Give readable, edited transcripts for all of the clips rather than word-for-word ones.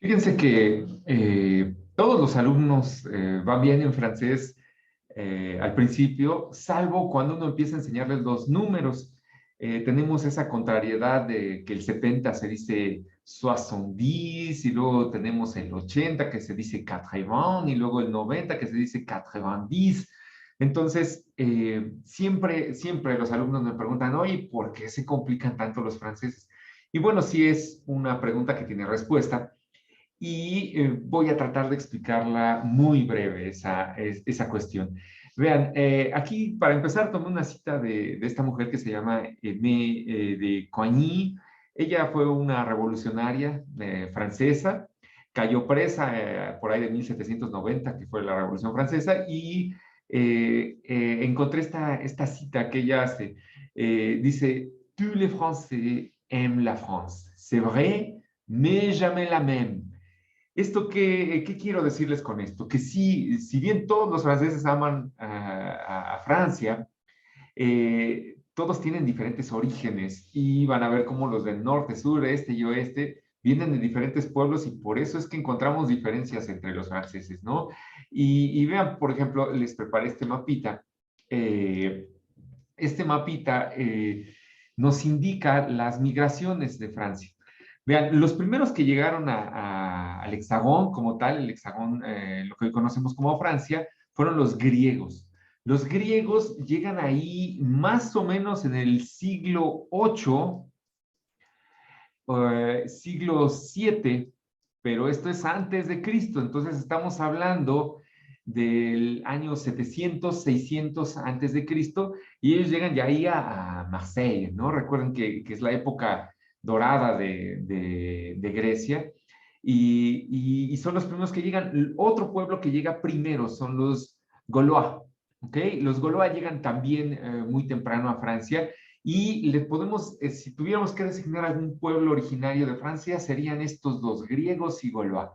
Fíjense que todos los alumnos van bien en francés al principio, salvo cuando uno empieza a enseñarles los números. Tenemos esa contrariedad de que el 70 se dice 70 y luego tenemos el 80 que se dice 80 y luego el 90 que se dice 90. Entonces, siempre los alumnos me preguntan, oye, ¿por qué se complican tanto los franceses? Y bueno, sí es una pregunta que tiene respuesta y voy a tratar de explicarla muy breve, esa cuestión. Vean, aquí para empezar tomé una cita de esta mujer que se llama Aimée de Coigny. Ella fue una revolucionaria francesa, cayó presa por ahí de 1790, que fue la Revolución Francesa, y encontré esta cita que ella hace. Dice, tous les Français aiment la France. C'est vrai, mais jamais la même. ¿Esto qué quiero decirles con esto? Que sí, si bien todos los franceses aman a Francia, todos tienen diferentes orígenes y van a ver cómo los del norte, sur, este y oeste vienen de diferentes pueblos y por eso es que encontramos diferencias entre los franceses, ¿no? Y vean, por ejemplo, les preparé este mapita. Eh, este mapita nos indica las migraciones de Francia. Vean, los primeros que llegaron al hexagón como tal, el hexagón, lo que hoy conocemos como Francia, fueron los griegos. Los griegos llegan ahí más o menos en el siglo 8, siglo 7, pero esto es antes de Cristo, entonces estamos hablando del año 700, 600 antes de Cristo, y ellos llegan ya ahí a Marseille, ¿no? Recuerden que es la época dorada de Grecia, y son los primeros que llegan. Otro pueblo que llega primero son los Gaulois, ¿ok? Los Gaulois llegan también muy temprano a Francia, y le podemos, si tuviéramos que designar algún pueblo originario de Francia, serían estos dos, griegos y Gaulois.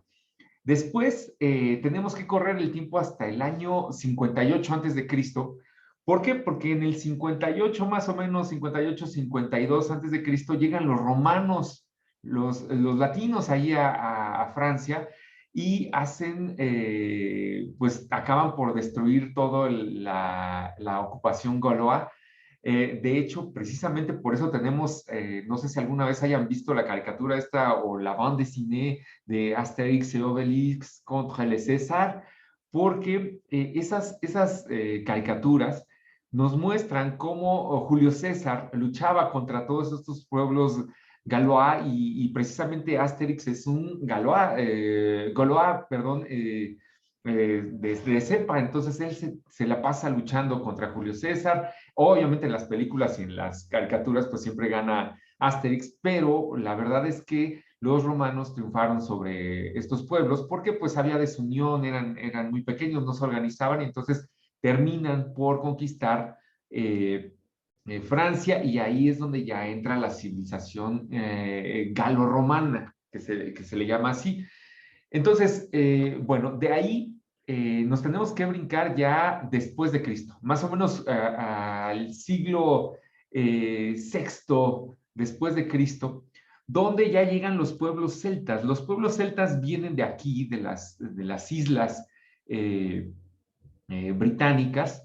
Después tenemos que correr el tiempo hasta el año 58 antes de Cristo. ¿Por qué? Porque en el 58 más o menos, 58, 52 antes de Cristo, llegan los romanos, los latinos ahí a Francia y hacen, pues acaban por destruir toda la ocupación gauloa. De hecho, precisamente por eso tenemos, no sé si alguna vez hayan visto la caricatura esta o la bande dessinée de Asterix y Obelix contra el César, porque esas caricaturas nos muestran cómo Julio César luchaba contra todos estos pueblos Galois y precisamente Asterix es un Galois, perdón, de cepa, entonces él se la pasa luchando contra Julio César. Obviamente en las películas y en las caricaturas pues siempre gana Asterix, pero la verdad es que los romanos triunfaron sobre estos pueblos porque pues había desunión, eran muy pequeños, no se organizaban y entonces terminan por conquistar Francia y ahí es donde ya entra la civilización galo-romana, que se le llama así. Entonces, bueno, de ahí nos tenemos que brincar ya después de Cristo, más o menos al siglo sexto después de Cristo, donde ya llegan los pueblos celtas. Los pueblos celtas vienen de aquí, de las islas eh, británicas,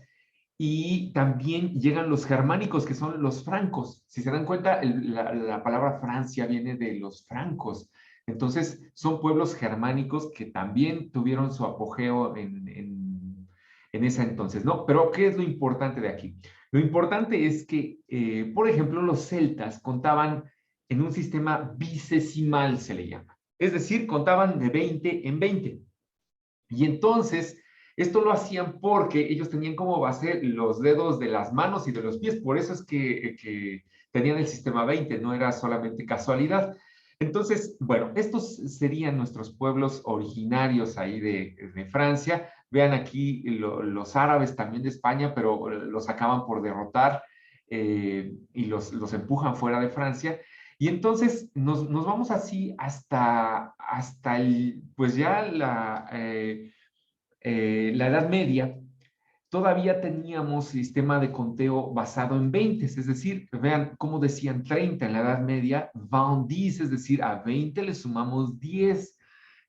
y también llegan los germánicos, que son los francos. Si se dan cuenta, la palabra Francia viene de los francos. Entonces, son pueblos germánicos que también tuvieron su apogeo en ese entonces, ¿no? Pero, ¿qué es lo importante de aquí? Lo importante es que, por ejemplo, los celtas contaban en un sistema bisesimal, se le llama. Es decir, contaban de 20 en 20. Y entonces, esto lo hacían porque ellos tenían como base los dedos de las manos y de los pies. Por eso es que tenían el sistema 20, no era solamente casualidad. Entonces, bueno, estos serían nuestros pueblos originarios ahí de Francia. Vean aquí los árabes también de España, pero los acaban por derrotar y los empujan fuera de Francia. Y entonces nos vamos así hasta pues ya la Edad Media. Todavía teníamos sistema de conteo basado en 20, es decir, vean cómo decían 30 en la Edad Media, 20, es decir, a 20 le sumamos 10.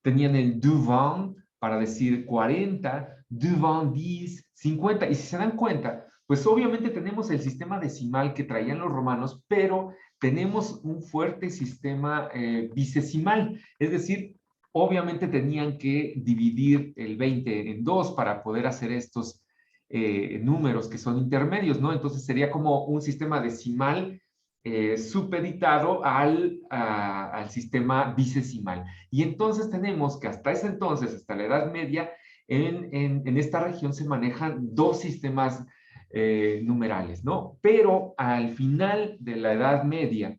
Tenían el devant para decir 40, devant 10, 50. Y si se dan cuenta, pues obviamente tenemos el sistema decimal que traían los romanos, pero tenemos un fuerte sistema bisesimal. Es decir, obviamente tenían que dividir el 20 en dos para poder hacer estos números que son intermedios, ¿no? Entonces sería como un sistema decimal supeditado al sistema bisesimal. Y entonces tenemos que hasta ese entonces, hasta la Edad Media, en esta región se manejan dos sistemas numerales, ¿no? Pero al final de la Edad Media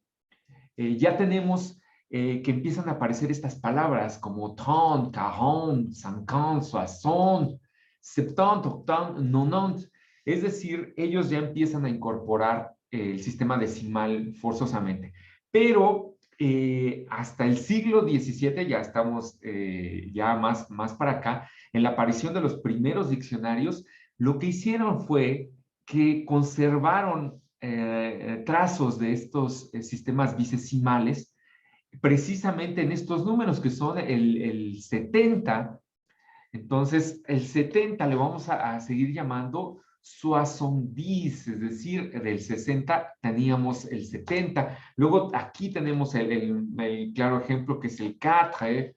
ya tenemos que empiezan a aparecer estas palabras como 30, 40, 50, 60, 70, 80, 90. Es decir, ellos ya empiezan a incorporar el sistema decimal forzosamente. Pero hasta el siglo XVII, ya estamos ya más para acá, en la aparición de los primeros diccionarios, lo que hicieron fue que conservaron trazos de estos sistemas bisesimales precisamente en estos números que son el 70. Entonces, el 70 le vamos a seguir llamando soixante-dix, es decir, del 60 teníamos el 70. Luego aquí tenemos el claro ejemplo que es el 4,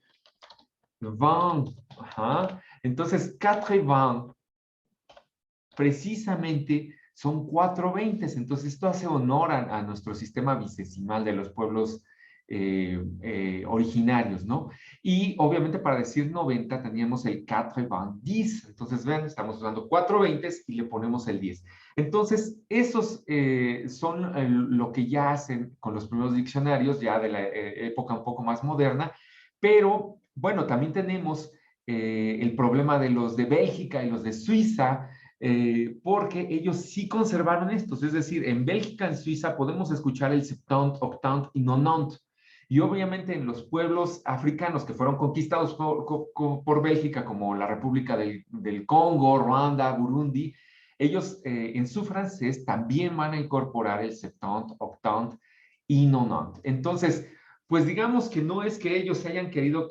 20. Ajá. Entonces, 4 y 20 precisamente son 4/20. Entonces, esto hace honor a nuestro sistema bisesimal de los pueblos originarios, ¿no? Y obviamente para decir 90 teníamos el 4/10. Entonces, vean, estamos usando 4/20 y le ponemos el 10. Entonces, esos son lo que ya hacen con los primeros diccionarios, ya de la época un poco más moderna, pero bueno, también tenemos el problema de los de Bélgica y los de Suiza, porque ellos sí conservaron estos. Es decir, en Bélgica, en Suiza, podemos escuchar el septant, octant y nonant. Y obviamente en los pueblos africanos que fueron conquistados por Bélgica, como la República del Congo, Ruanda, Burundi, ellos en su francés también van a incorporar el septant, octant y nonant. Entonces, pues digamos que no es que ellos hayan querido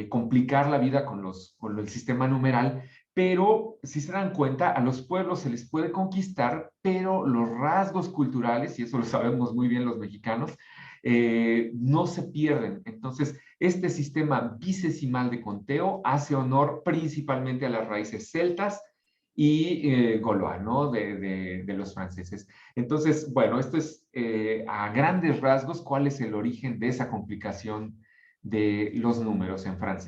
complicar la vida con el sistema numeral, pero si se dan cuenta, a los pueblos se les puede conquistar, pero los rasgos culturales, y eso lo sabemos muy bien los mexicanos, no se pierden. Entonces, este sistema bisesimal de conteo hace honor principalmente a las raíces celtas y gaulois, ¿no? De los franceses. Entonces, bueno, esto es a grandes rasgos cuál es el origen de esa complicación de los números en francés.